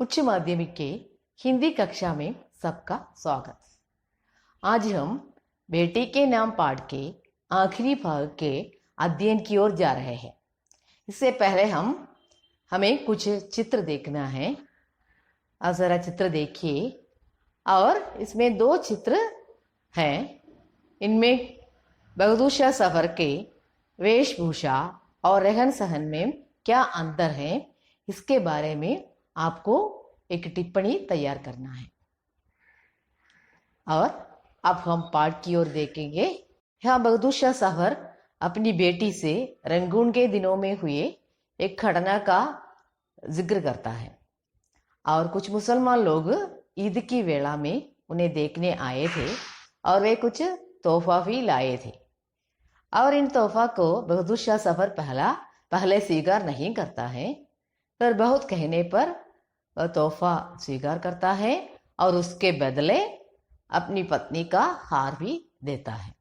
उच्च माध्यमिक के हिंदी कक्षा में सबका स्वागत। आज हम बेटी के नाम पाठ के आखिरी भाग के अध्ययन की ओर जा रहे हैं। इससे पहले हमें कुछ चित्र देखना है। आप जरा चित्र देखिए और इसमें दो चित्र हैं। इनमें बगदूशाह सफर के वेशभूषा और रहन सहन में क्या अंतर है, इसके बारे में आपको एक टिप्पणी तैयार करना है। और अब हम पाठ की ओर देखेंगे। यहाँ बगदूशाह सफर अपनी बेटी से रंगून के दिनों में हुए एक घटना का जिक्र करता है और कुछ मुसलमान लोग ईद की वेला में उन्हें देखने आए थे और वे कुछ तोहफा भी लाए थे और इन तोहफा को बगदूशाह सफर पहले स्वीकार नहीं करता है, पर बहुत कहने पर वह तोहफा स्वीकार करता है और उसके बदले अपनी पत्नी का हार भी देता है।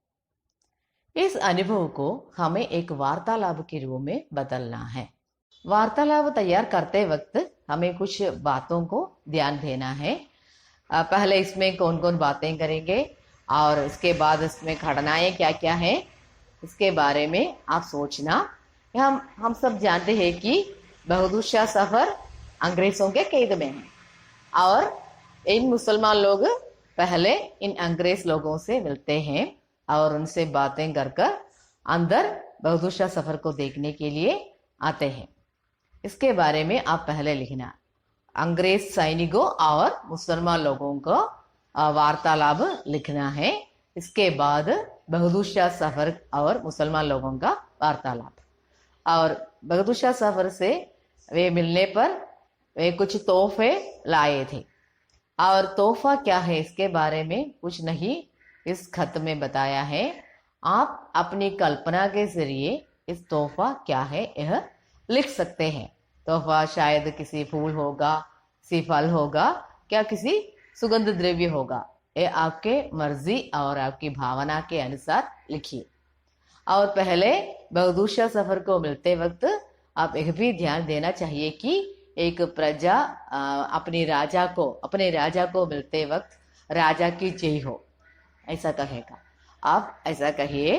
इस अनुभव को हमें एक वार्तालाप के रूप में बदलना है। वार्तालाप तैयार करते वक्त हमें कुछ बातों को ध्यान देना है। पहले इसमें कौन कौन बातें करेंगे और इसके बाद इसमें घटनाएं क्या क्या है, इसके बारे में आप सोचना। हम सब जानते हैं कि बगदूशाह सफर अंग्रेजों के कैद में है और इन मुसलमान लोग पहले इन अंग्रेज लोगों से मिलते हैं और उनसे बातें कर अंदर बगदूशाह सफर को देखने के लिए आते हैं। इसके बारे में आप पहले लिखना। अंग्रेज सैनिकों और मुसलमान लोगों को वार्तालाप लिखना है। इसके बाद बगदूशाह सफर और मुसलमान लोगों का वार्तालाप। और बगदूशाह सफर से वे मिलने पर वे कुछ तोहफे लाए थे और तोहफा क्या है इसके बारे में कुछ नहीं इस खत में बताया है। आप अपनी कल्पना के जरिए इस तोहफा क्या है यह लिख सकते हैं। तोहफा शायद किसी फूल होगा, किसी फल होगा, क्या किसी सुगंध द्रव्य होगा। यह आपके मर्जी और आपकी भावना के अनुसार लिखिए। और पहले बगदूशाह सफर को मिलते वक्त आप यह भी ध्यान देना चाहिए कि एक प्रजा अपने राजा को मिलते वक्त राजा की जय हो ऐसा कहेगा। आप ऐसा कहिए,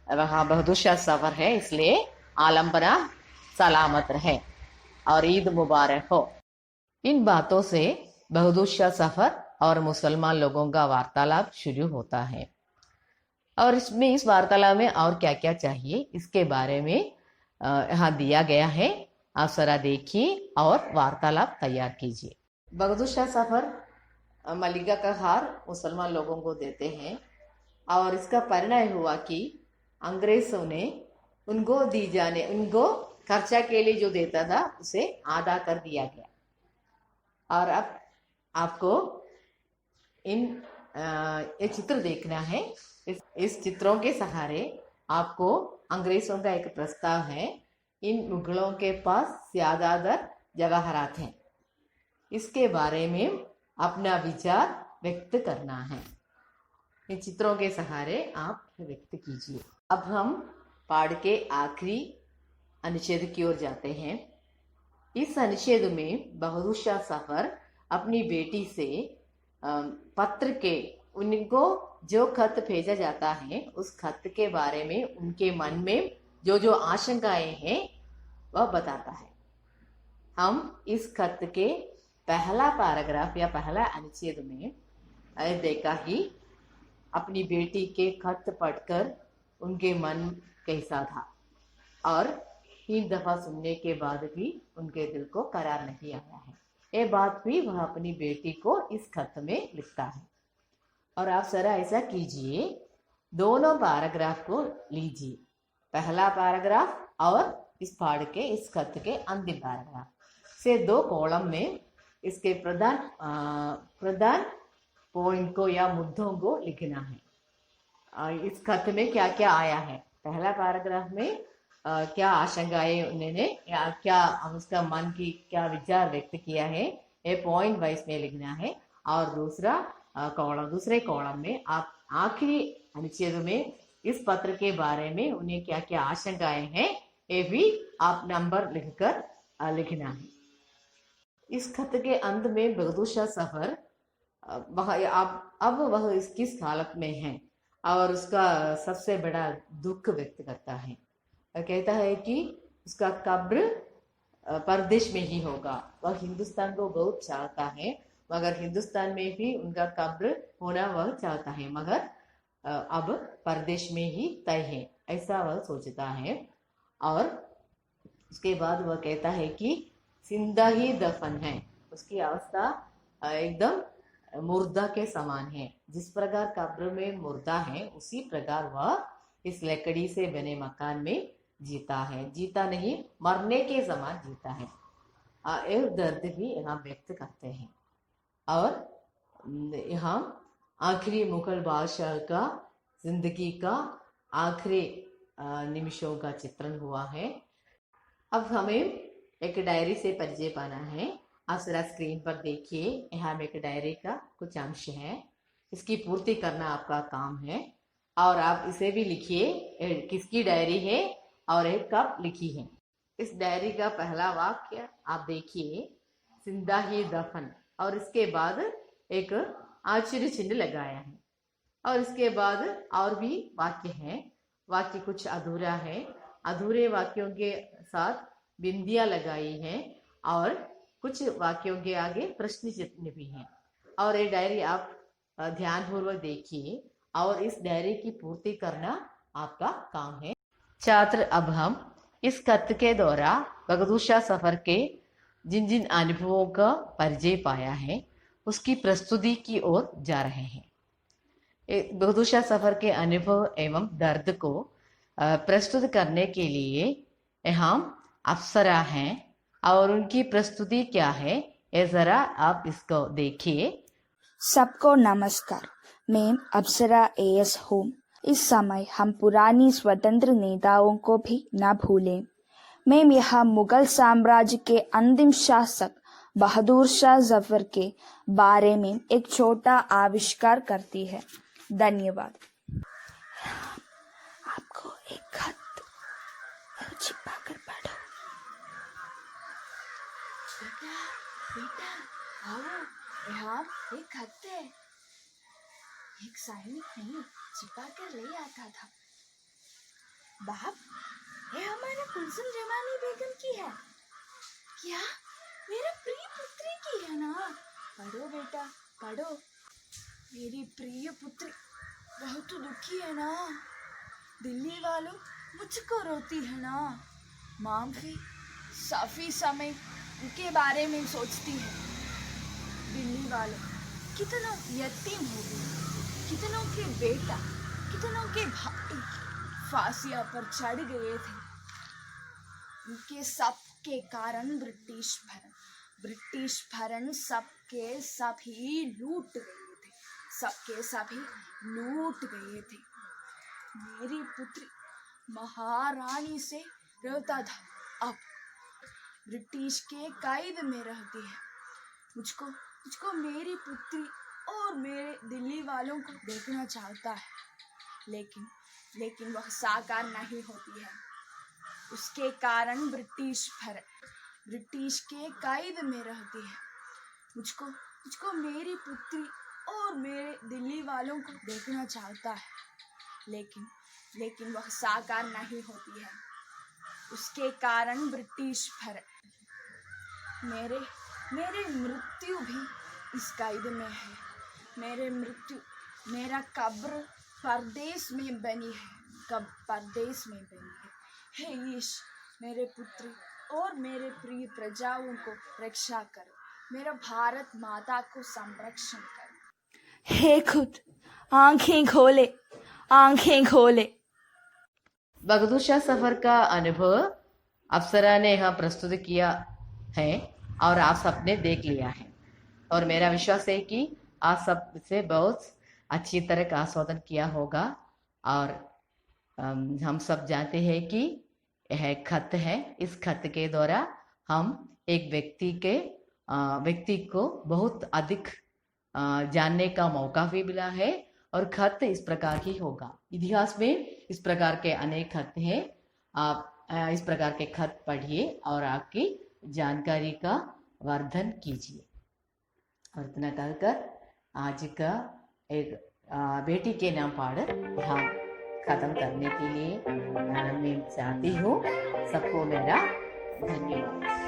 वहाँ बगदूशाह सफर है इसलिए आलम्बना सलामत रहे और ईद मुबारक हो। इन बातों से बगदूशाह सफर और मुसलमान लोगों का वार्तालाप शुरू होता है और इस वार्तालाप में और क्या क्या चाहिए इसके बारे में यहाँ दिया गया है। आप जरा देखिए और वार्तालाप तैयार कीजिए। बगदूशाह सफर मलिका का हार मुसलमान लोगों को देते हैं और इसका परिणाम हुआ कि अंग्रेजों ने उनको खर्चा के लिए जो देता था उसे आधा कर दिया गया। और अब आपको ये चित्र देखना है। इस चित्रों के सहारे आपको अंग्रेजों का एक प्रस्ताव है। इन मुगलों के पास ज्यादातर जवाहरात हैं, इसके बारे में अपना विचार व्यक्त करना है। इन चित्रों के सहारे आप व्यक्त कीजिए। अब हम पाठ के आखिरी अनुच्छेद की ओर जाते हैं। इस अनुच्छेद में बगदूशाह सफर अपनी बेटी से पत्र के उनको जो खत भेजा जाता है उस खत के बारे में उनके मन में जो आशंकाएं हैं वह बताता है। हम इस खत के पहला पैराग्राफ या पहला अनुच्छेद में देखा ही अपनी बेटी के खत पढ़कर उनके मन कैसा था और 3 दफा सुनने के बाद भी उनके दिल को करार नहीं आया है। ये बात भी वह अपनी बेटी को इस खत में लिखता है। और आप जरा ऐसा कीजिए, दोनों पैराग्राफ को लीजिए, पहला पैराग्राफ और इस पाठ के इस खत के अंतिम पैराग्राफ से 2 कॉलम में इसके प्रधान पॉइंट को या मुद्दों को लिखना है। इस खत में क्या क्या आया है, पहला पैराग्राफ में क्या आशंकाएं उन्होंने या क्या उसका मन की क्या विचार व्यक्त किया है, ये पॉइंट वाइज में लिखना है। और दूसरे कॉलम में आप आखिरी अनुच्छेद में इस पत्र के बारे में उन्हें क्या क्या आशंकाएं हैं ये भी आप नंबर लिखकर लिखना है। इस खत के अंत में बगदूर शाह सफर वह अब वह किस हालत में है और उसका सबसे बड़ा दुख व्यक्त करता है। वह कहता है कि उसका कब्र परदेश में ही होगा। वह हिंदुस्तान को बहुत चाहता है, मगर हिंदुस्तान में भी उनका कब्र होना वह चाहता है, मगर अब परदेश में ही तय है, ऐसा वह सोचता है। और उसके बाद वह कहता है कि जिंदा ही दफन है। उसकी अवस्था एकदम मुर्दा के समान है। जिस प्रकार कब्र में मुर्दा है, उसी प्रकार वह इस लकड़ी से बने मकान में जीता है। जीता नहीं, मरने के समान जीता है। यह दर्द भी यहाँ व्यक्त करते हैं। और यहाँ आखिरी मुगल बादशाह का जिंदगी का आखिरी निमिषों का चित्रण हुआ है। अब हमें एक डायरी से परिचय पाना है। आप जरा स्क्रीन पर देखिए, यहाँ में एक डायरी का कुछ अंश है। इसकी पूर्ति करना आपका काम है और आप इसे भी लिखिए किसकी डायरी है और एक कब लिखी है। इस डायरी का पहला वाक्य आप देखिए, जिंदा ही दफन, और इसके बाद एक आश्चर्य चिन्ह लगाया है। और इसके बाद और भी वाक्य हैं। वाक्य कुछ अधूरा है, अधूरे वाक्यों के साथ बिंदियां लगाई हैं और कुछ वाक्यों के आगे प्रश्न चिन्ह भी हैं। और ये डायरी आप ध्यानपूर्वक देखिए और इस डायरी की पूर्ति करना आपका काम है। छात्र, अब हम इस खत के द्वारा बगदूर शाह सफर के जिन जिन अनुभवों का परिचय पाया है, उसकी प्रस्तुति की ओर जा रहे हैं। बगदूर शाह सफर के अनुभव एवं दर्द को प्रस्तुत करने के लिए यहाँ अप्सरा हैं और उनकी प्रस्तुति क्या है, ये जरा आप इसको देखिए। सबको नमस्कार, मैं अप्सरा एएस हूँ। इस समय हम पुरानी स्वतंत्र नेताओं को भी न भूलें। मैं यहाँ मुगल साम्राज्य के अंतिम शासक बहादुर शाह जफर के बारे में एक छोटा आविष्कार करती है। धन्यवाद। आपको एक खत छिपा कर पढ़ो। बेटा आओ, यहाँ एक खत है। एक सैनिक नहीं छिपा कर ले आता था। बाप, ये हमारे कुलसुम जमानी बेगम की है। क्या? मेरे प्रिय पुत्री की है ना? पढ़ो बेटा, पढ़ो। मेरी प्रिय पुत्री बहुत दुखी है ना। दिल्ली वालों मुझको रोती है ना। माम भी काफी समय उनके बारे में सोचती है। दिल्ली वाले कितनों यतीम हो गए, कितनों के बेटा, कितनों के भाई फांसियां पर चढ़ गए थे। उनके सब के कारण ब्रिटिश भरण सबके सभी लूट गए थे, सबके सभी लूट गए थे। मेरी पुत्री महारानी से रहता था, अब ब्रिटिश के कैद में रहती है। मुझको मेरी पुत्री और मेरे दिल्ली वालों को देखना चाहता है, लेकिन वह साकार नहीं होती है। उसके कारण ब्रिटिश के कैद में रहती है। मुझको मेरी पुत्री और मेरे दिल्ली वालों को देखना चाहता है, लेकिन वह साकार नहीं होती है। उसके कारण ब्रिटिश मेरे मृत्यु भी इस कैद में है। मेरा कब्र परदेश में बनी है, हे ईश, मेरे पुत्री और मेरे प्रिय प्रजाओं को रक्षा करो, मेरा भारत माता को संरक्षण करो। हे खुद, आंखें खोले। बगदूर शाह सफर का अनुभव अप्सरा ने यहाँ प्रस्तुत किया है और आप सबने देख लिया है, और मेरा विश्वास है कि आप सब से बहुत अच्छी तरह का आस्वादन किया होगा। और हम सब जानते हैं कि यह खत है। इस खत के द्वारा हम एक व्यक्ति को बहुत अधिक जानने का मौका भी मिला है, और खत इस प्रकार ही होगा। इतिहास में इस प्रकार के अनेक खत हैं। आप इस प्रकार के खत पढ़िए और आपकी जानकारी का वर्धन कीजिए। और इतना कहकर आज का एक बेटी के नाम पाठ यहाँ खत्म करने के लिए मैं चाहती हूँ। सबको मेरा धन्यवाद।